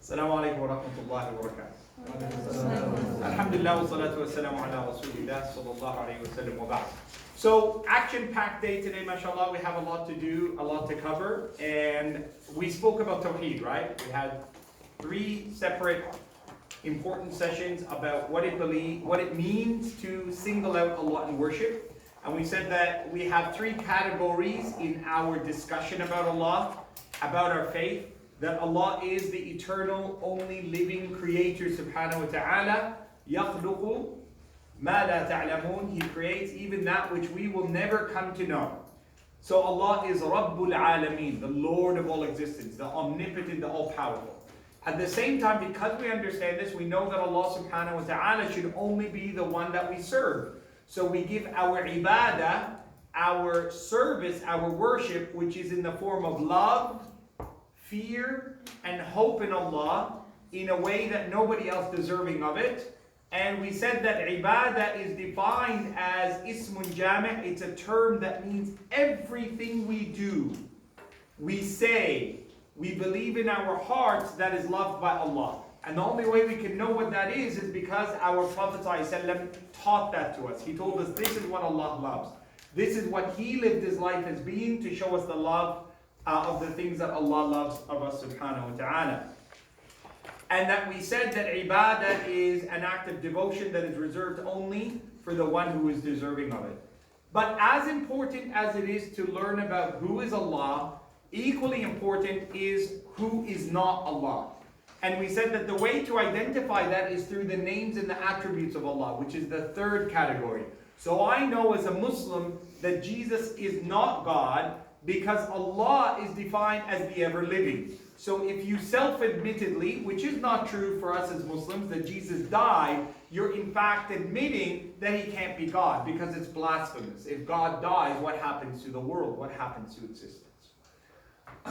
السلام عليكم ورحمة الله وبركاته. Alhamdulillah wa salatu wa salam ala rasulillah sallallahu alayhi wa sallam wa ba'd. So, action-packed day today, mashallah. We have a lot to do, a lot to cover. And we spoke about Tawheed, right? We had 3 separate important sessions about what it means to single out Allah in worship. And we said that we have 3 categories in our discussion about Allah, about our faith. That Allah is the eternal, only living creator, subhanahu wa ta'ala. يَخْلُقُ مَا لَا تَعْلَمُونَ. He creates even that which we will never come to know. So Allah is Rabbul Alameen, the Lord of all existence, the omnipotent, the all-powerful. At the same time, because we understand this, we know that Allah subhanahu wa ta'ala should only be the one that we serve. So we give our ibadah, our service, our worship, which is in the form of love, fear, and hope in Allah, in a way that nobody else deserving of it. And we said that ibadah is defined as ismun jami'. It's a term that means everything we do, we say, we believe in our hearts that is loved by Allah. And the only way we can know what that is because our Prophet ﷺ taught that to us. He told us this is what Allah loves. This is what He lived His life as being, to show us the love of the things that Allah loves of us, subhanahu wa ta'ala. And that we said that ibadah is an act of devotion that is reserved only for the one who is deserving of it. But as important as it is to learn about who is Allah, equally important is who is not Allah. And we said that the way to identify that is through the names and the attributes of Allah, which is the 3rd category. So I know as a Muslim that Jesus is not God, because Allah is defined as the ever-living. So if you self-admittedly, which is not true for us as Muslims, that Jesus died, you're in fact admitting that He can't be God, because it's blasphemous. If God dies, what happens to the world? What happens to existence?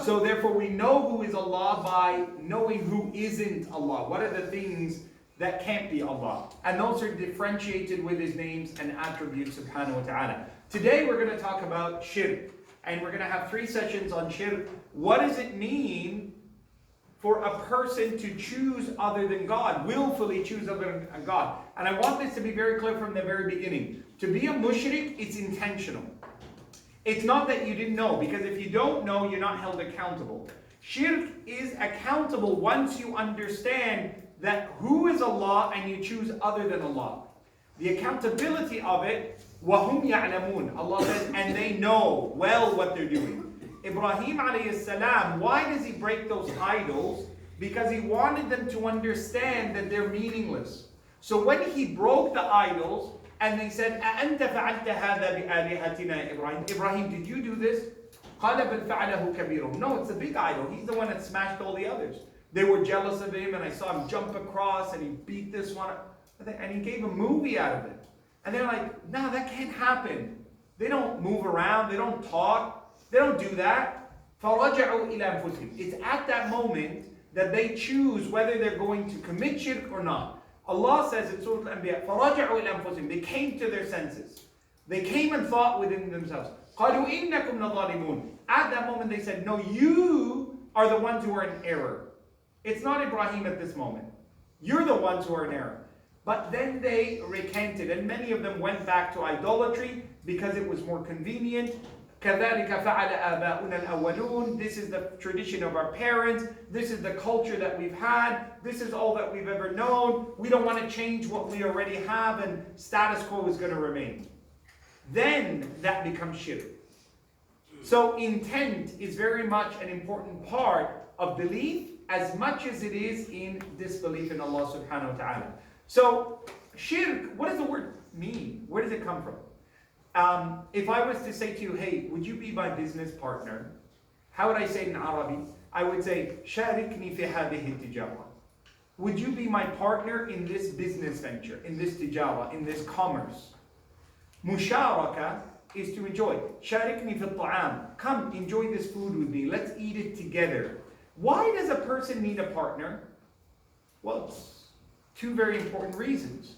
So therefore we know who is Allah by knowing who isn't Allah. What are the things that can't be Allah? And those are differentiated with His names and attributes, subhanahu wa ta'ala. Today we're going to talk about shirk. And we're going to have 3 sessions on shirk. What does it mean for a person to choose other than God, willfully choose other than God? And I want this to be very clear from the very beginning. To be a mushrik, it's intentional. It's not that you didn't know, because if you don't know, you're not held accountable. Shirk is accountable once you understand that who is Allah and you choose other than Allah. The accountability of it, وَهُمْ يَعْلَمُونَ. Allah says, and they know well what they're doing. Ibrahim alayhi salam, why does he break those idols? Because he wanted them to understand that they're meaningless. So when he broke the idols, and they said, أَأَنْتَ فَعَلْتَ هَذَا بِآلِهَتِنَا Ibrahim? Ibrahim, did you do this? قَالَ بَلْ فَعَلَهُ كَبِيرٌ. No, it's a big idol. He's the one that smashed all the others. They were jealous of him, and I saw him jump across, and he beat this one, and he gave a movie out of it. And they're like, no, that can't happen. They don't move around. They don't talk. They don't do that. فَرَجَعُوا إِلَى أَنفُسِهِمْ. It's at that moment that they choose whether they're going to commit shirk or not. Allah says in Surah Al-Anbiya, فَرَجَعُوا إِلَى أَنفُسِهِمْ. They came to their senses. They came and thought within themselves. قَالُوا إِنَّكُمْ لَظَالِمُونَ. At that moment they said, no, you are the ones who are in error. It's not Ibrahim at this moment. You're the ones who are in error. But then they recanted, and many of them went back to idolatry because it was more convenient. كَذَلِكَ فَعَلَ آبَاؤُنَا الْأَوَّلُونَ. This is the tradition of our parents. This is the culture that we've had. This is all that we've ever known. We don't want to change what we already have, and status quo is going to remain. Then that becomes shirk. So intent is very much an important part of belief, as much as it is in disbelief in Allah subhanahu wa ta'ala. So, shirk, what does the word mean? Where does it come from? If I was to say to you, hey, would you be my business partner? How would I say it in Arabic? I would say, شاركني في هذه التجارة. Would you be my partner in this business venture, in this tijara, in this commerce? Musharaka is to enjoy. شاركني في الطعام. Come, enjoy this food with me. Let's eat it together. Why does a person need a partner? Well, 2 very important reasons.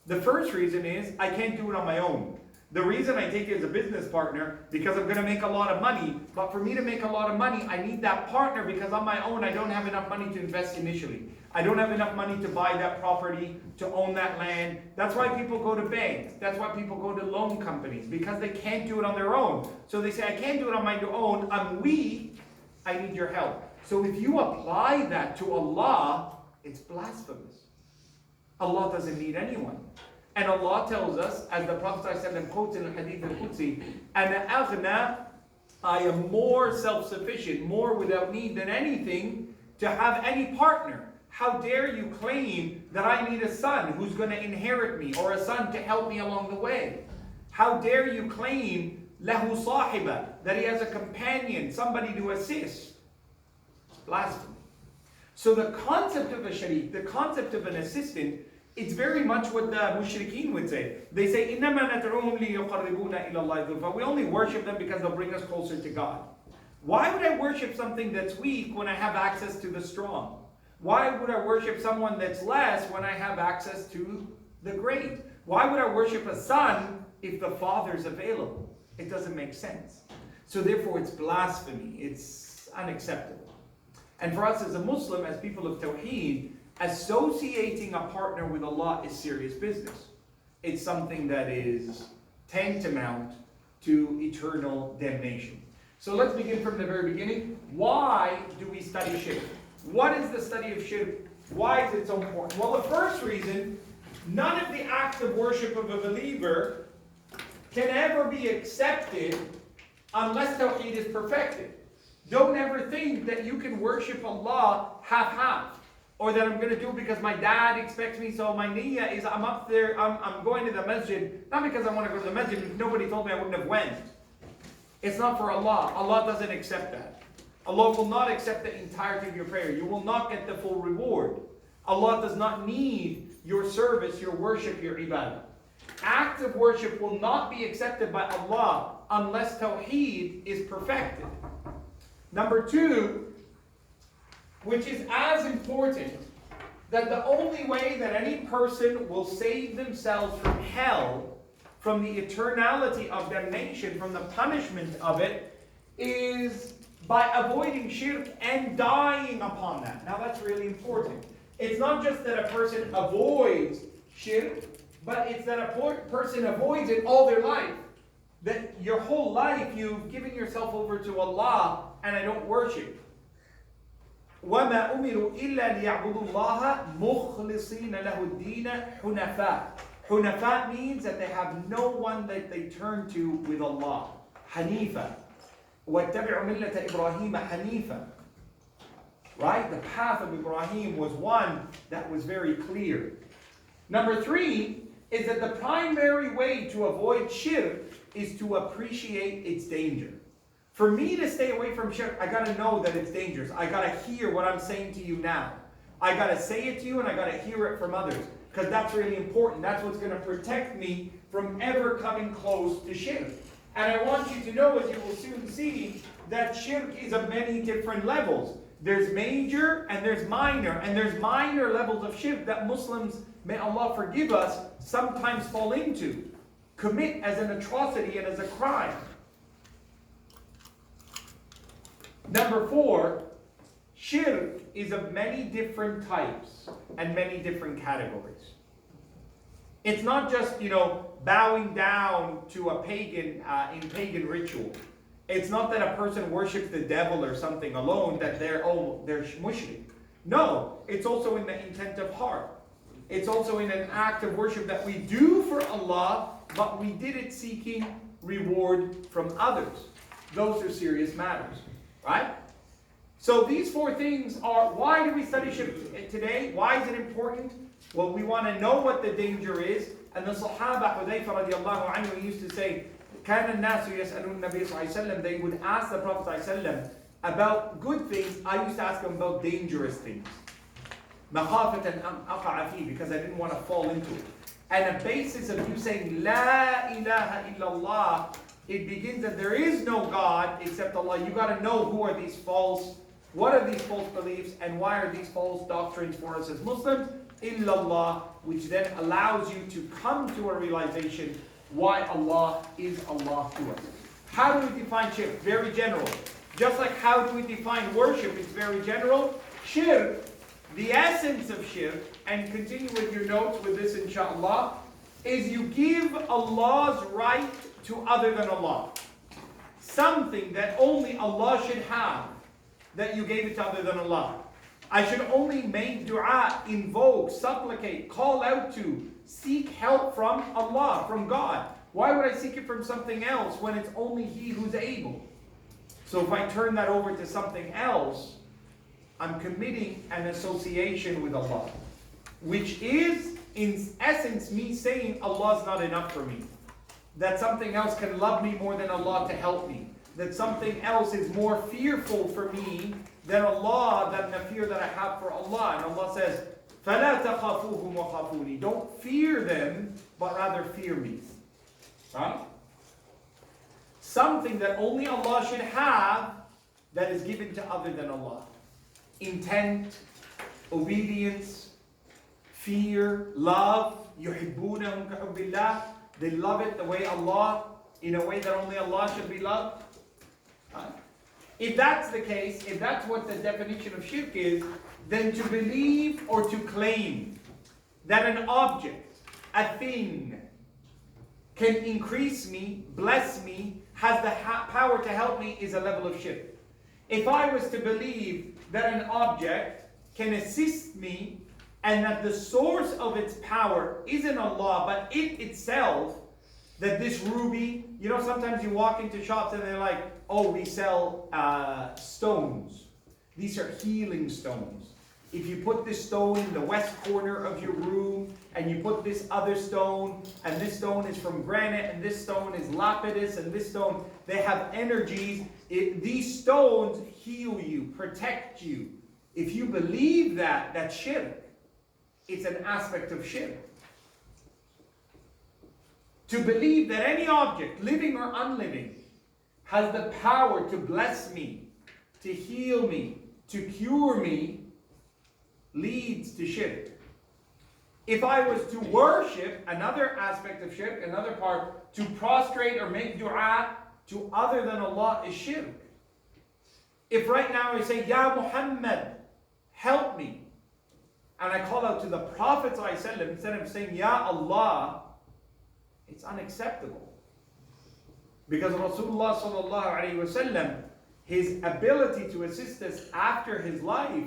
The first reason is I can't do it on my own. The reason I take you as a business partner, because I'm going to make a lot of money. But for me to make a lot of money, I need that partner, because on my own, I don't have enough money to invest initially. I don't have enough money to buy that property, to own that land. That's why people go to banks. That's why people go to loan companies, because they can't do it on their own. So they say, I can't do it on my own. I'm weak. I need your help. So if you apply that to Allah, it's blasphemous. Allah doesn't need anyone. And Allah tells us, as the Prophet ﷺ quotes in the Hadith al-Qudsi, "Ana aghna," I am more self-sufficient, more without need than anything to have any partner. How dare you claim that I need a son who's going to inherit me, or a son to help me along the way? How dare you claim lahu sahiba, that he has a companion, somebody to assist? Blasphemy. So the concept of a sharik, the concept of an assistant, it's very much what the mushrikeen would say. They say, إِنَّمَا نَدْعُوهُمْ لِيُقَرِّبُونَ إِلَى اللَّهِ. We only worship them because they'll bring us closer to God. Why would I worship something that's weak when I have access to the strong? Why would I worship someone that's less when I have access to the great? Why would I worship a son if the father's available? It doesn't make sense. So therefore it's blasphemy. It's unacceptable. And for us as a Muslim, as people of Tawheed, associating a partner with Allah is serious business. It's something that is tantamount to eternal damnation. So let's begin from the very beginning. Why do we study shirk? What is the study of shirk? Why is it so important? Well, the first reason, none of the acts of worship of a believer can ever be accepted unless Tawheed is perfected. Don't ever think that you can worship Allah half-half. Or that I'm going to do it because my dad expects me, so my niyyah is I'm up there, I'm going to the masjid, not because I want to go to the masjid. If nobody told me, I wouldn't have went. It's not for Allah. Allah doesn't accept that. Allah will not accept the entirety of your prayer. You will not get the full reward. Allah does not need your service, your worship, your ibadah. Acts of worship will not be accepted by Allah unless Tawheed is perfected. Number two, which is as important, that the only way that any person will save themselves from hell, from the eternality of damnation, from the punishment of it, is by avoiding shirk and dying upon that. Now that's really important. It's not just that a person avoids shirk, but it's that a person avoids it all their life. That your whole life you've given yourself over to Allah and I don't worship. وَمَا أُمِرُوا إِلَّا لِيَعْبُدُوا اللَّهَ مُخْلِصِينَ لَهُ الدِّينَ حُنَفَاءَ. Hunafa means that they have no one that they turn to with Allah. Hanifa. وَاتَّبِعُوا مِلَّةَ إِبْرَاهِيمَ حَنِيفًا. Right? The path of Ibrahim was one that was very clear. Number three is that the primary way to avoid shirk is to appreciate its danger. For me to stay away from shirk, I got to know that it's dangerous. I got to hear what I'm saying to you now. I got to say it to you and I got to hear it from others. Because that's really important. That's what's going to protect me from ever coming close to shirk. And I want you to know, as you will soon see, that shirk is of many different levels. There's major and there's minor. And there's minor levels of shirk that Muslims, may Allah forgive us, sometimes fall into. Commit as an atrocity and as a crime. Number four, shirk is of many different types and many different categories. It's not just, bowing down to a pagan in pagan ritual. It's not that a person worships the devil or something alone, that they're mushrik. No, it's also in the intent of heart. It's also in an act of worship that we do for Allah, but we did it seeking reward from others. Those are serious matters. Right? So these four things are, why do we study shirk today? Why is it important? Well, we want to know what the danger is. And the Sahaba, Hudayfa radiallahu anhu, used to say, كَانَ النَّاسُ يَسْأَلُونَ النَّبِيَّ صلى الله عليه وسلم. They would ask the Prophet صلى الله عليه وسلم about good things. I used to ask him about dangerous things. مَخَافَةً أَنْ أَقَعَ فِيهِ, because I didn't want to fall into it. And a basis of you saying, لَا إِلَهَ إِلَّا اللَّهِ, it begins that there is no God except Allah. You got to know who are these false, what are these false beliefs, and why are these false doctrines for us as Muslims? Illallah, which then allows you to come to a realization why Allah is Allah to us. How do we define shirk? Very general. Just like how do we define worship? It's very general. Shirk, the essence of shirk, and continue with your notes with this inshallah, is you give Allah's right to other than Allah. Something that only Allah should have, that you gave it to other than Allah. I should only make dua, invoke, supplicate, call out to, seek help from Allah, from God. Why would I seek it from something else when it's only He who's able? So if I turn that over to something else, I'm committing an association with Allah, which is, in essence, me saying Allah's not enough for me. That something else can love me more than Allah to help me. That something else is more fearful for me than Allah, than the fear that I have for Allah. And Allah says, فَلَا تَخَافُوهُمْ وَخَافُونِي. Don't fear them, but rather fear me. Right? Something that only Allah should have, that is given to other than Allah. Intent, obedience, fear, love. يُحِبُّونَهُمْ كَحُبِّ اللَّهِ. They love it the way Allah, in a way that only Allah should be loved. Right? If that's the case, if that's what the definition of shirk is, then to believe or to claim that an object, a thing, can increase me, bless me, has the power to help me, is a level of shirk. If I was to believe that an object can assist me and that the source of its power isn't Allah, but it itself, that this ruby, you know, sometimes you walk into shops and they're like, oh, we sell stones. These are healing stones. If you put this stone in the west corner of your room, and you put this other stone, and this stone is from granite, and this stone is lapidus, and this stone, they have energies. These stones heal you, protect you. If you believe that, that's shirk. It's an aspect of shirk. To believe that any object, living or unliving, has the power to bless me, to heal me, to cure me, leads to shirk. If I was to worship, another aspect of shirk, another part, to prostrate or make dua to other than Allah is shirk. If right now I say, Ya Muhammad, help me, and I call out to the Prophet ﷺ, instead of saying, Ya Allah, it's unacceptable. Because Rasulullah ﷺ, his ability to assist us after his life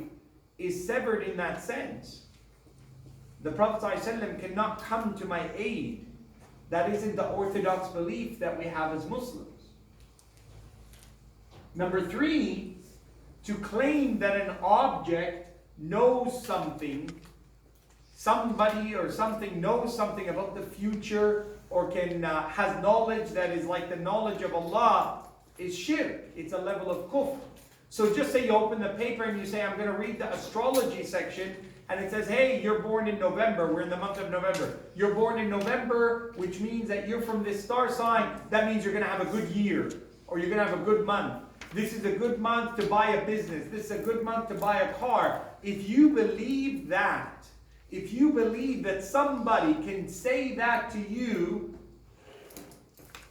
is severed in that sense. The Prophet ﷺ cannot come to my aid. That isn't the orthodox belief that we have as Muslims. Number 3, to claim that an object knows something, somebody or something knows something about the future, or can has knowledge that is like the knowledge of Allah, is shirk. It's a level of kufr. So just say you open the paper and you say, I'm going to read the astrology section, and it says, hey, you're born in November. We're in the month of November. You're born in November, which means that you're from this star sign. That means you're going to have a good year, or you're going to have a good month. This is a good month to buy a business. This is a good month to buy a car. If you believe that, if you believe that somebody can say that to you,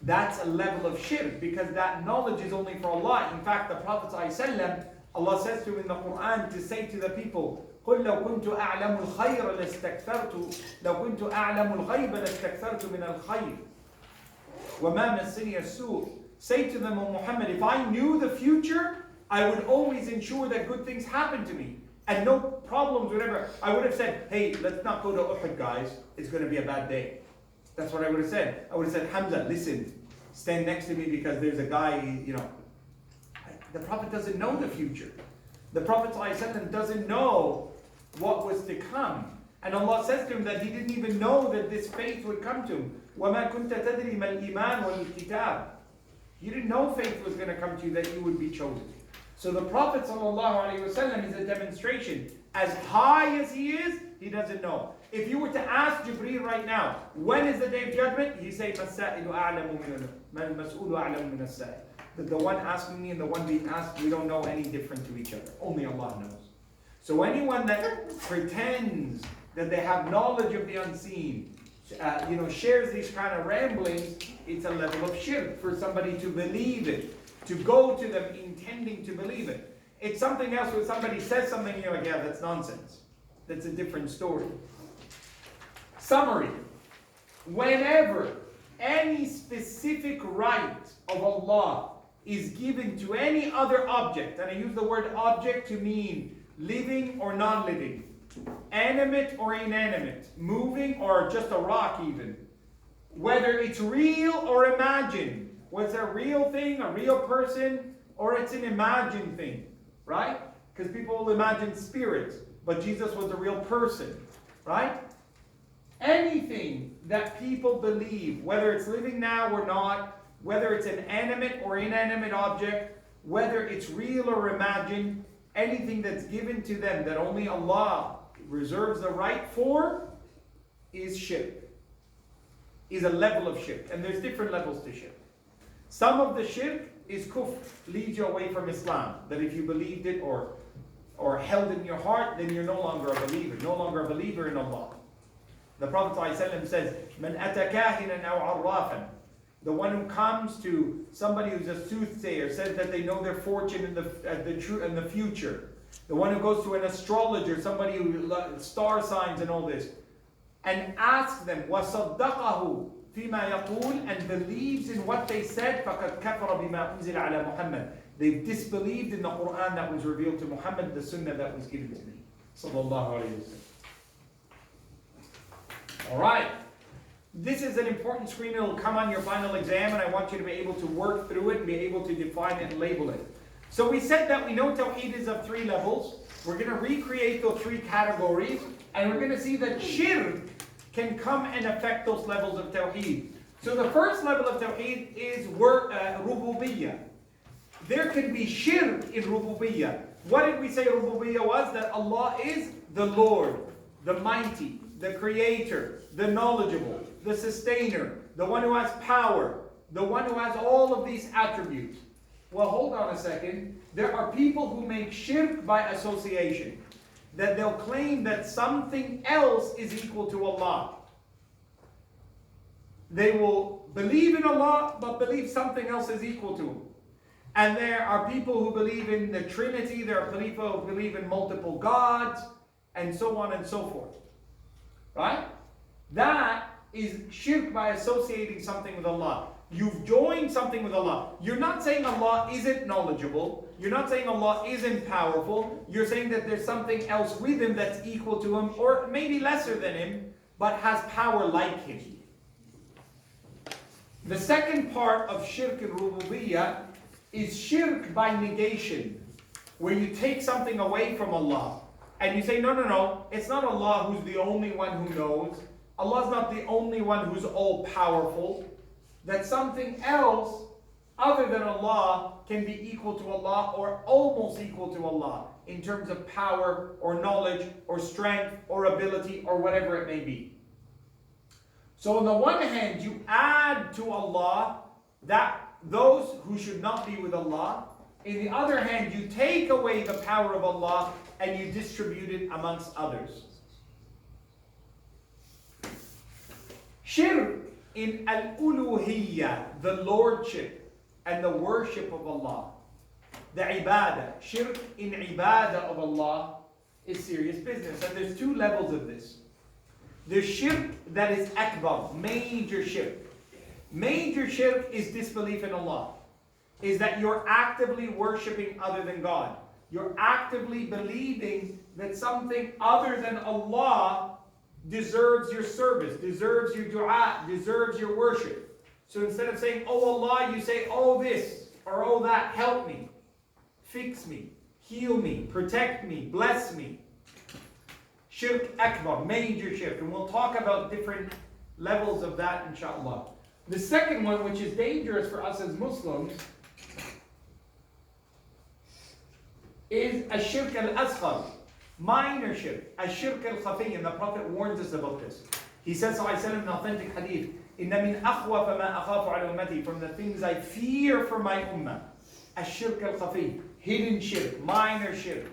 that's a level of shirk, because that knowledge is only for Allah. In fact, the Prophet ﷺ, Allah says to him in the Quran to say to the people, قُلْ لَوْ كُنْتُ أَعْلَمُ الْخَيْرَ لَاسْتَكْثَرْتُ لَوْ كُنْتُ أَعْلَمُ الْغَيْبَ لَاسْتَكْثَرْتُ مِنَ الْخَيْرِ وَمَا مَسَّنِيَ السُّوءُ. Say to them, O Muhammad, if I knew the future, I would always ensure that good things happen to me. And no problems, whatever. I would have said, hey, let's not go to Uhud, guys. It's going to be a bad day. That's what I would have said. I would have said, Hamza, listen, stand next to me because there's a guy, you know. The Prophet doesn't know the future. The Prophet ﷺ doesn't know what was to come. And Allah says to him that he didn't even know that this faith would come to him. وَمَا كُنْتَ تَدْرِي مَا الْإِيمَانُ وَالْكِتَابُ. You didn't know faith was going to come to you, that you would be chosen. So the Prophet ﷺ is a demonstration. As high as he is, he doesn't know. If you were to ask Jibreel right now, when is the day of judgment? He'd say, that the one asking me and the one being asked, we don't know any different to each other. Only Allah knows. So anyone that pretends that they have knowledge of the unseen, shares these kind of ramblings, it's a level of shirk for somebody to believe it, to go to them intending to believe it. It's something else when somebody says something and you're like, yeah, that's nonsense. That's a different story. Summary. Whenever any specific right of Allah is given to any other object, and I use the word object to mean living or non-living, animate or inanimate, moving or just a rock even, whether it's real or imagined, whether it's a real thing, a real person, or it's an imagined thing, right? Because people will imagine spirits, but Jesus was a real person, right? Anything that people believe, whether it's living now or not, whether it's an animate or inanimate object, whether it's real or imagined, anything that's given to them that only Allah reserves the right for is shirk, is a level of shirk. And there's different levels to shirk. Some of the shirk is kufr, leads you away from Islam. That if you believed it or held in your heart, then you're no longer a believer in Allah. The Prophet ﷺ says, "Man ata kahinan aw arrafan," the one who comes to somebody who's a soothsayer, says that they know their fortune in the future. The one who goes to an astrologer, somebody who star signs and all this, and asks them, وَصَدَّقَهُ فِيمَا يَقُولُ, and believes in what they said, فَقَدْ كَفَرَ بِمَا أُنزِلَ عَلَى مُحَمَّدٍ. They've disbelieved in the Quran that was revealed to Muhammad, the Sunnah that was given to me. Sallallahu alayhi wa sallam. Alright. This is an important screen. It'll come on your final exam, and I want you to be able to work through it and be able to define it and label it. So we said that we know Tawheed is of 3 levels. We're going to recreate those 3 categories, and we're going to see that shirk can come and affect those levels of Tawheed. So the first level of Tawheed is rububiyyah. There can be shirk in rububiyyah. What did we say rububiyyah was? That Allah is the Lord, the mighty, the creator, the knowledgeable, the sustainer, the one who has power, the one who has all of these attributes. Well, hold on a second. There are people who make shirk by association. That they'll claim that something else is equal to Allah. They will believe in Allah, but believe something else is equal to Him. And there are people who believe in the Trinity. There are people who believe in multiple gods, and so on and so forth. Right? That is shirk by associating something with Allah. You've joined something with Allah. You're not saying Allah isn't knowledgeable. You're not saying Allah isn't powerful. You're saying that there's something else with Him that's equal to Him, or maybe lesser than Him, but has power like Him. The second part of shirk and rububiyyah is shirk by negation, where you take something away from Allah. And you say, no, it's not Allah who's the only one who knows. Allah's not the only one who's all-powerful. That something else other than Allah can be equal to Allah or almost equal to Allah in terms of power or knowledge or strength or ability or whatever it may be. So on the one hand, you add to Allah that those who should not be with Allah. In the other hand, you take away the power of Allah and you distribute it amongst others. Shirk in al-uluhiyyah, the lordship and the worship of Allah. The ibadah, shirk in ibadah of Allah is serious business. And there's 2 levels of this. There's shirk that is akbar, major shirk. Major shirk is disbelief in Allah. Is that you're actively worshipping other than God. You're actively believing that something other than Allah deserves your service, deserves your dua, deserves your worship. So instead of saying, oh Allah, you say, oh this, or oh that, help me, fix me, heal me, protect me, bless me. Shirk akbar, major shirk. And we'll talk about different levels of that, inshallah. The second one, which is dangerous for us as Muslims, is ashirk al-asghar, minor shirk, ashirk al-khafi, and the Prophet warns us about this. He says, sallallahu alayhi wa sallam, in authentic hadith, inna min akhwafa ma akhafu ala ummati, from the things I fear for my ummah, ashirk al-khafi, hidden shirk, minor shirk.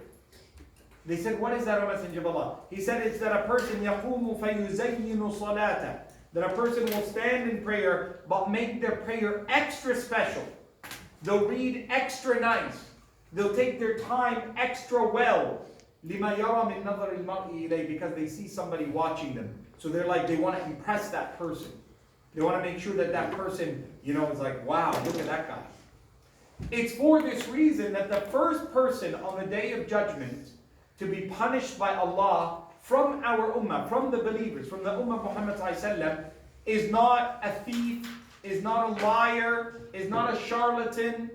They said, what is that, O Messenger of Allah? He said, it's that a person يَقُومُ فَيُزَيِّنُ صَلَاةً, that a person will stand in prayer, but make their prayer extra special. They'll read extra nice. They'll take their time extra well. لِمَا يَرَى مِن نَظَرِ الْمَرْءِ إِلَيْهِ, because they see somebody watching them. So they're like, they want to impress that person. They want to make sure that that person, is like, wow, look at that guy. It's for this reason that the first person on the Day of Judgment to be punished by Allah from our ummah, from the believers, from the ummah of Muhammad ﷺ, is not a thief, is not a liar, is not a charlatan.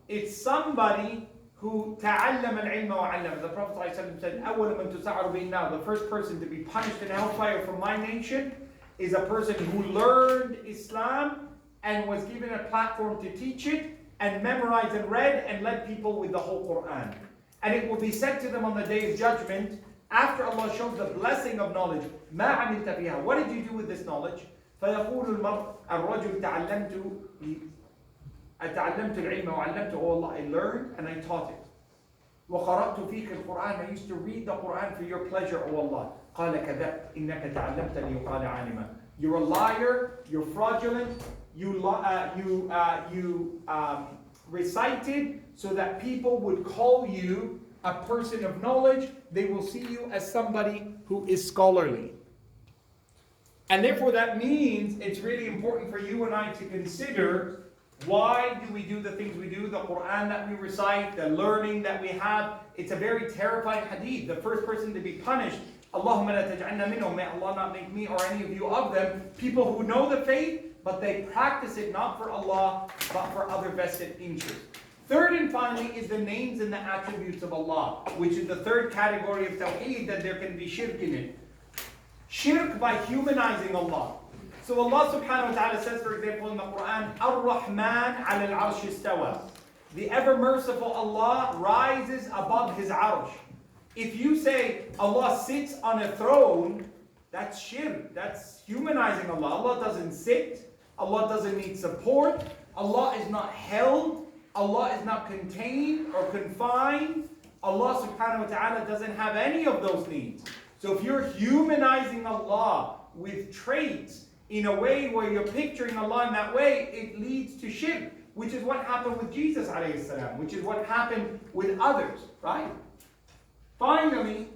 It's somebody who ta'allam al-ilma wa 'allama. The Prophet ﷺ said, أَوَّلُ مَن تُسَعَرُ بِهِ النَّارِ. The first person to be punished in hellfire from my nation is a person who learned Islam and was given a platform to teach it and memorized and read and led people with the whole Quran. And it will be said to them on the Day of Judgment, after Allah shows the blessing of knowledge, مَا عَمِلْتَ فِيهَا. What did you do with this knowledge? فَيَقُولُ الرَّجُلُ تعلمت العلم وعلمته. Oh Allah, I learned and I taught it. وقرأت فيك القرآن. I used to read the Quran for your pleasure, O Allah. قال كذبت إنك تعلمت ليقال عالما. You're a liar. You're fraudulent. You recited so that people would call you a person of knowledge. They will see you as somebody who is scholarly. And therefore that means it's really important for you and I to consider, why do we do the things we do, the Quran that we recite, the learning that we have. It's a very terrifying hadith. The first person to be punished, Allahumma la taj'alna minhum, may Allah not make me or any of you of them, people who know the faith, but they practice it not for Allah, but for other vested interests. Third and finally is the names and the attributes of Allah, which is the third category of Tawheed, that there can be shirk in it. Shirk by humanizing Allah. So Allah subhanahu wa ta'ala says, for example, in the Quran, Ar-Rahman ala al-Arsh istawa. The ever merciful Allah rises above His Arsh. If you say Allah sits on a throne, that's shirk. That's humanizing Allah. Allah doesn't sit. Allah doesn't need support. Allah is not held. Allah is not contained or confined. Allah subhanahu wa ta'ala doesn't have any of those needs. So if you're humanizing Allah with traits in a way where you're picturing Allah in that way, it leads to shirk, which is what happened with Jesus alayhi salam, which is what happened with others, right? Finally,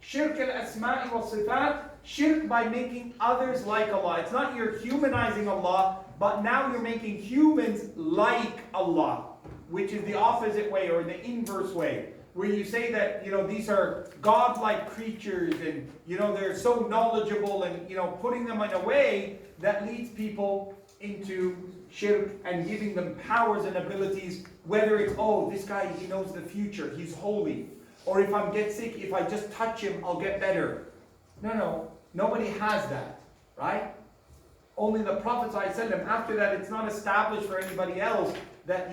shirk al-asma'i wal-sifat, shirk by making others like Allah. It's not you're humanizing Allah, but now you're making humans like Allah, which is the opposite way or the inverse way, where you say that, these are godlike creatures and, they're so knowledgeable and, putting them in a way that leads people into shirk and giving them powers and abilities, whether it's, this guy, he knows the future, he's holy. Or if I get sick, if I just touch him, I'll get better. No, nobody has that, right? Only the Prophet ﷺ, after that, it's not established for anybody else that,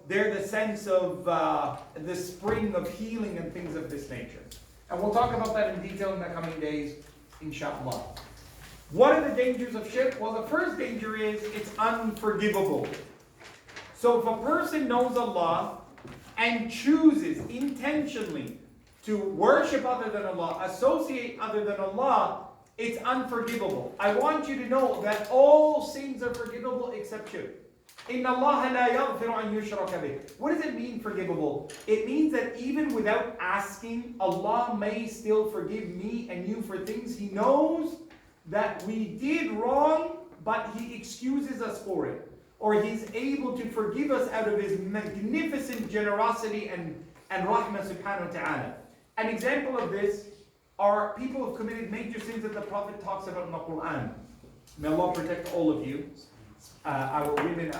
they're the sense of the spring of healing and things of this nature. And we'll talk about that in detail in the coming days, inshallah. What are the dangers of shirk? Well, the first danger is it's unforgivable. So if a person knows Allah and chooses intentionally to worship other than Allah, associate other than Allah, it's unforgivable. I want you to know that all sins are forgivable except shirk. إِنَّ اللَّهَ لَا يَغْفِرُ أَن يُشْرَكَ بِهِ. What does it mean, forgivable? It means that even without asking, Allah may still forgive me and you for things He knows that we did wrong, but He excuses us for it. Or He's able to forgive us out of His magnificent generosity and rahmah subhanahu wa ta'ala. An example of this are people who have committed major sins that the Prophet talks about in the Quran. May Allah protect all of you. Our women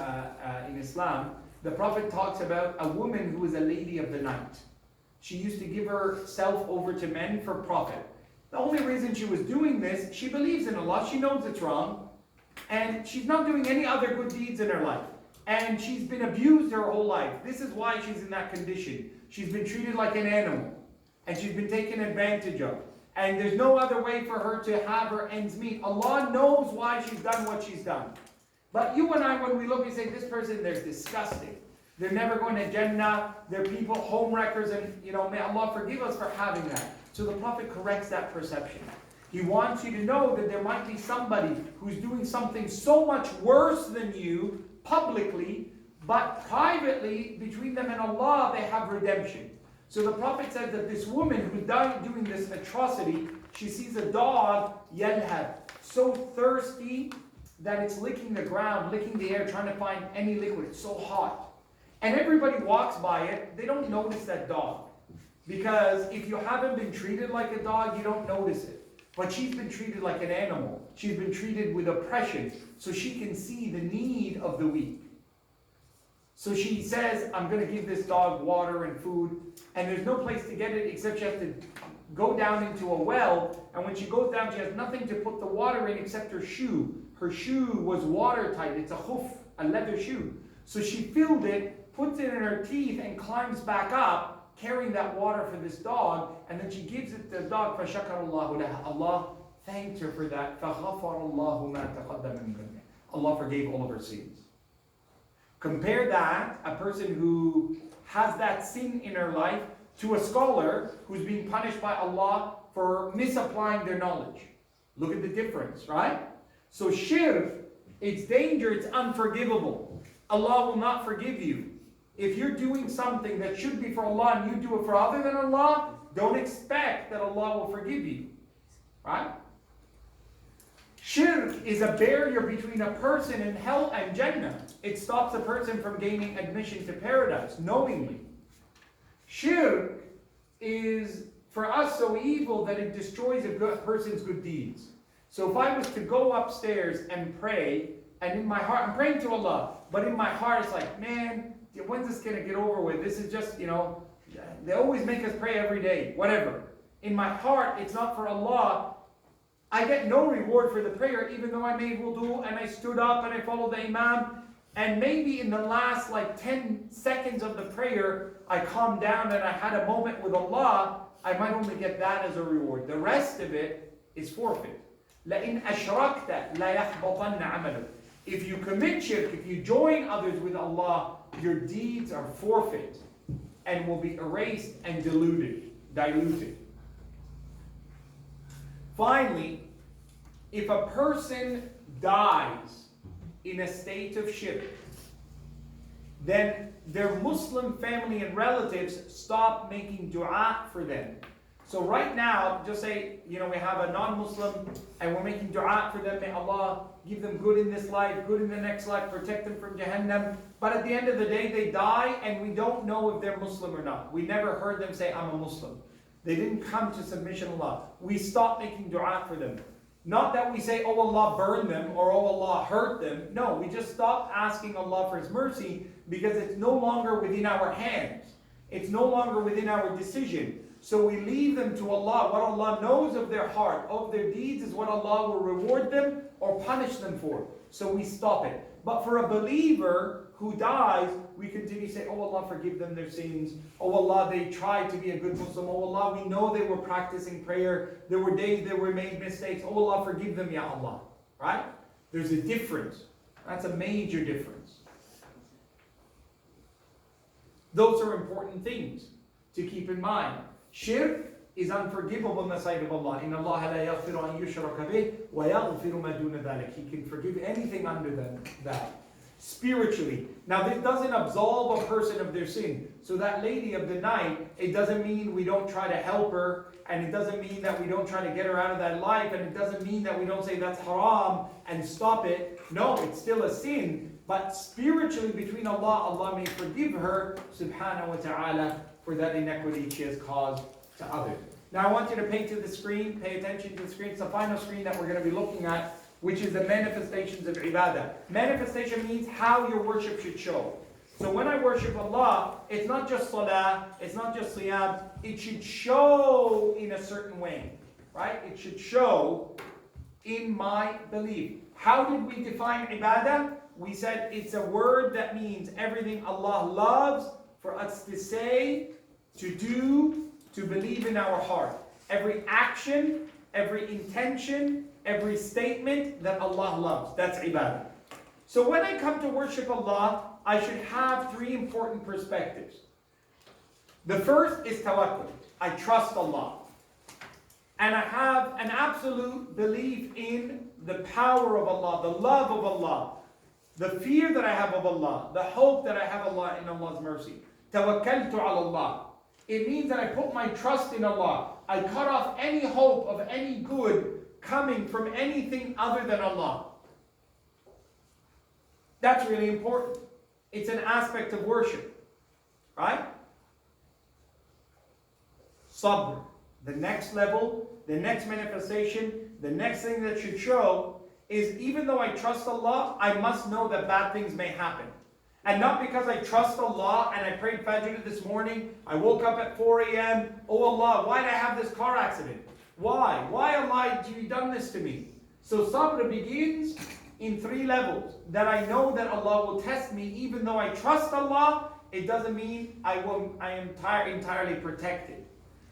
in Islam, the Prophet talks about a woman who is a lady of the night. She used to give herself over to men for profit. The only reason she was doing this, she believes in Allah, she knows it's wrong, and she's not doing any other good deeds in her life. And she's been abused her whole life. This is why she's in that condition. She's been treated like an animal, and she's been taken advantage of. And there's no other way for her to have her ends meet. Allah knows why she's done what she's done. But you and I, when we look, we say, this person, they're disgusting. They're never going to Jannah. They're people, home wreckers, and may Allah forgive us for having that. So the Prophet corrects that perception. He wants you to know that there might be somebody who's doing something so much worse than you publicly, but privately, between them and Allah, they have redemption. So the Prophet said that this woman who's doing this atrocity, she sees a dog, yalhab, so thirsty that it's licking the ground, licking the air, trying to find any liquid. It's so hot. And everybody walks by it, they don't notice that dog. Because if you haven't been treated like a dog, you don't notice it. But she's been treated like an animal. She's been treated with oppression. So she can see the need of the weak. So she says, I'm going to give this dog water and food. And there's no place to get it except she has to go down into a well. And when she goes down, she has nothing to put the water in except her shoe. Her shoe was watertight. It's a khuf, a leather shoe. So she filled it, puts it in her teeth, and climbs back up, carrying that water for this dog, and then she gives it to the dog. فَشَكَرَ اللَّهُ لَهَا. Allah thanked her for that. فَغَفَرَ اللَّهُ مَا تَقَدَّمَ مِنْ ذَنْبِهِ. Allah forgave all of her sins. Compare that, a person who has that sin in her life, to a scholar who's being punished by Allah for misapplying their knowledge. Look at the difference, right? So shirk, it's danger, it's unforgivable. Allah will not forgive you. If you're doing something that should be for Allah and you do it for other than Allah, don't expect that Allah will forgive you. Right? Shirk is a barrier between a person and hell and Jannah. It stops a person from gaining admission to paradise knowingly. Shirk is for us so evil that it destroys a person's good deeds. So if I was to go upstairs and pray, and in my heart, I'm praying to Allah, but in my heart it's like, man, when's this going to get over with? This is just, they always make us pray every day, whatever. In my heart, it's not for Allah. I get no reward for the prayer, even though I made wudu and I stood up and I followed the imam. And maybe in the last 10 seconds of the prayer, I calmed down and I had a moment with Allah. I might only get that as a reward. The rest of it is forfeit. لَإِنْ أَشْرَكْتَ لَيَحْبَطَنَّ عَمَلُكَ. If you commit shirk, if you join others with Allah, your deeds are forfeit and will be erased and diluted. Finally, if a person dies in a state of shirk, then their Muslim family and relatives stop making dua for them. So right now, just say, we have a non-Muslim and we're making dua for them. May Allah give them good in this life, good in the next life, protect them from Jahannam. But at the end of the day, they die and we don't know if they're Muslim or not. We never heard them say, I'm a Muslim. They didn't come to submission to Allah. We stop making dua for them. Not that we say, oh Allah burn them or oh Allah hurt them. No, we just stop asking Allah for His mercy because it's no longer within our hands. It's no longer within our decision. So we leave them to Allah. What Allah knows of their heart, of their deeds, is what Allah will reward them or punish them for. So we stop it. But for a believer who dies, we continue to say, oh Allah, forgive them their sins. Oh Allah, they tried to be a good Muslim. Oh Allah, we know they were practicing prayer. There were days they were made mistakes. Oh Allah, forgive them, Ya Allah. Right? There's a difference. That's a major difference. Those are important things to keep in mind. Shirk is unforgivable in the sight of Allah. إِنَّ اللَّهَ لَا يَغْفِرُ أَن يُشْرَكَ بِهِ وَيَغْفِرُ مَا دُونَ ذَلِكَ. He can forgive anything under that. Spiritually. Now this doesn't absolve a person of their sin. So that lady of the night, it doesn't mean we don't try to help her, and it doesn't mean that we don't try to get her out of that life, and it doesn't mean that we don't say that's haram and stop it. No, it's still a sin. But spiritually between Allah may forgive her, subhanahu wa ta'ala, for that inequity she has caused to others. Now I want you to pay attention to the screen. It's the final screen that we're going to be looking at, which is the manifestations of ibadah. Manifestation means how your worship should show. So when I worship Allah, it's not just salah, it's not just siyam, it should show in a certain way, right? It should show in my belief. How did we define ibadah? We said it's a word that means everything Allah loves for us to say, to do, to believe in our heart. Every action, every intention, every statement that Allah loves. That's ibadah. So when I come to worship Allah, I should have three important perspectives. The first is tawakkul. I trust Allah. And I have an absolute belief in the power of Allah, the love of Allah, the fear that I have of Allah, the hope that I have Allah in Allah's mercy. Tawakkaltu ala Allah. It means that I put my trust in Allah. I cut off any hope of any good coming from anything other than Allah. That's really important. It's an aspect of worship, right? Sabr. The next level, the next manifestation, the next thing that should show is even though I trust Allah, I must know that bad things may happen. And not because I trust Allah and I prayed Fajr this morning, I woke up at 4 a.m. Oh Allah, why did I have this car accident? Why? Why Allah have you done this to me? So sabr begins in 3 levels. That I know that Allah will test me even though I trust Allah, it doesn't mean I am entirely protected.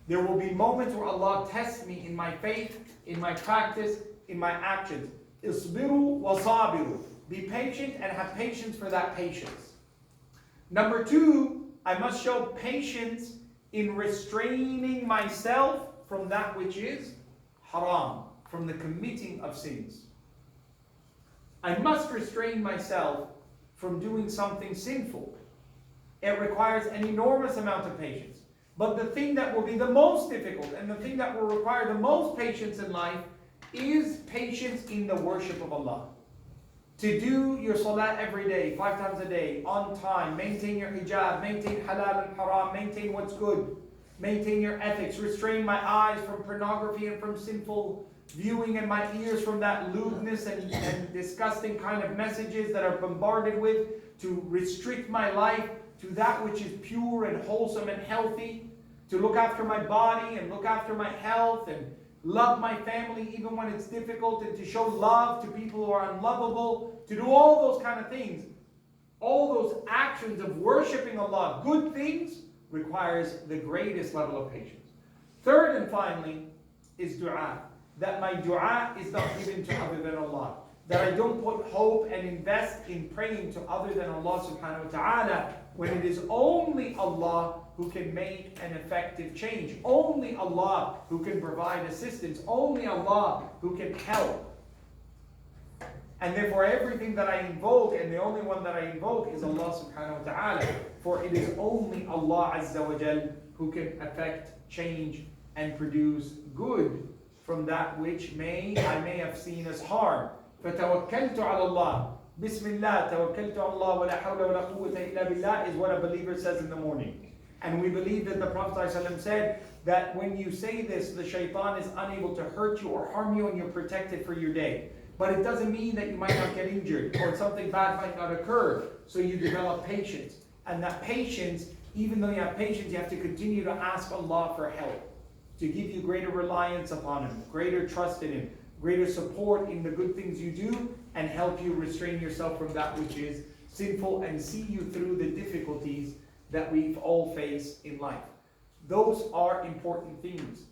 There will be moments where Allah tests me in my faith, in my practice, in my actions. Isbiru wa sabiru. Be patient and have patience for that patience. Number 2, I must show patience in restraining myself from that which is haram, from the committing of sins. I must restrain myself from doing something sinful. It requires an enormous amount of patience. But the thing that will be the most difficult and the thing that will require the most patience in life is patience in the worship of Allah. To do your salat every day, 5 times a day, on time, maintain your hijab, maintain halal and haram, maintain what's good, maintain your ethics, restrain my eyes from pornography and from sinful viewing and my ears from that lewdness and disgusting kind of messages that are bombarded with, to restrict my life to that which is pure and wholesome and healthy, to look after my body and look after my health and love my family even when it's difficult, and to show love to people who are unlovable, to do all those kind of things. All those actions of worshiping Allah, good things, requires the greatest level of patience. Third and finally is dua. That my dua is not given to other than Allah. That I don't put hope and invest in praying to other than Allah subhanahu wa ta'ala, when it is only Allah who can make an effective change. Only Allah who can provide assistance. Only Allah who can help. And therefore everything that I invoke, and the only one that I invoke, is Allah subhanahu wa ta'ala. For it is only Allah azza wa jal who can affect change and produce good from that which I may have seen as harm. فَتَوَكَّلْتُ عَلَى اللَّهِ Bismillah, tawakkaltu Allah wa la hawla wa la quwwata illa billah is what a believer says in the morning. And we believe that the Prophet ﷺ said that when you say this, the shaitan is unable to hurt you or harm you and you're protected for your day. But it doesn't mean that you might not get injured or something bad might not occur. So you develop patience. And that patience, even though you have patience, you have to continue to ask Allah for help, to give you greater reliance upon Him, greater trust in Him, greater support in the good things you do, and help you restrain yourself from that which is sinful and see you through the difficulties that we've all faced in life. Those are important things.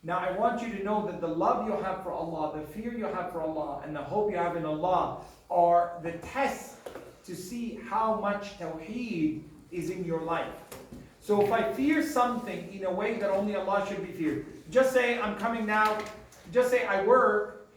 Now I want you to know that the love you have for Allah, the fear you have for Allah, and the hope you have in Allah are the tests to see how much tawheed is in your life. So if I fear something in a way that only Allah should be feared, just say I'm coming now, just say I work,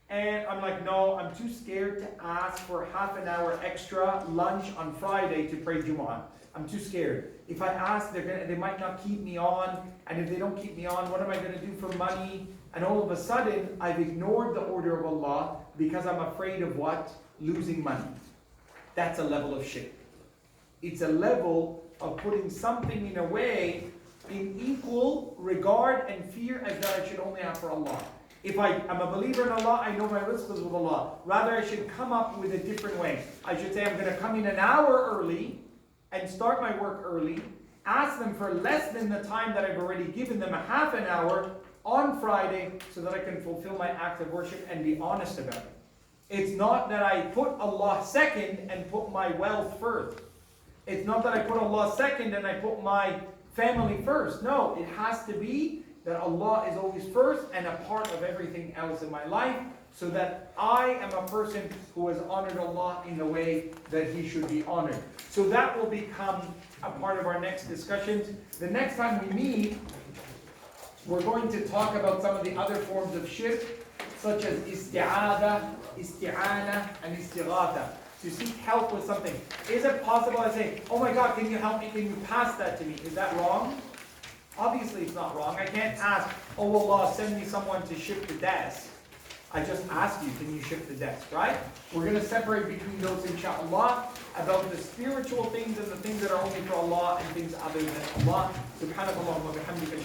and I'm like, no, I'm too scared to ask for half an hour extra lunch on Friday to pray Jumu'ah. I'm too scared. If I ask, they might not keep me on. And if they don't keep me on, what am I going to do for money? And all of a sudden, I've ignored the order of Allah because I'm afraid of what? Losing money. That's a level of shirk. It's a level of putting something in a way in equal regard and fear as that I should only have for Allah. If I'm a believer in Allah, I know my rizq is with Allah. Rather, I should come up with a different way. I should say I'm going to come in an hour early and start my work early, ask them for less than the time that I've already given them, a half an hour on Friday, so that I can fulfill my act of worship and be honest about it. It's not that I put Allah second and put my wealth first. It's not that I put Allah second and I put my family first. No, it has to be that Allah is always first and a part of everything else in my life, so that I am a person who has honored Allah in the way that He should be honored. So that will become a part of our next discussions. The next time we meet, we're going to talk about some of the other forms of shirk, such as isti'adha, isti'ana, and istighatha. To seek help with something. Is it possible I say, oh my God, can you help me? Can you pass that to me? Is that wrong? Obviously it's not wrong. I can't ask, oh Allah, send me someone to shift the desk. I just ask you, can you shift the desk, right? We're going to separate between those, inshaAllah, about the spiritual things and the things that are only for Allah and things other than Allah. Subhanallah wa bihamdika.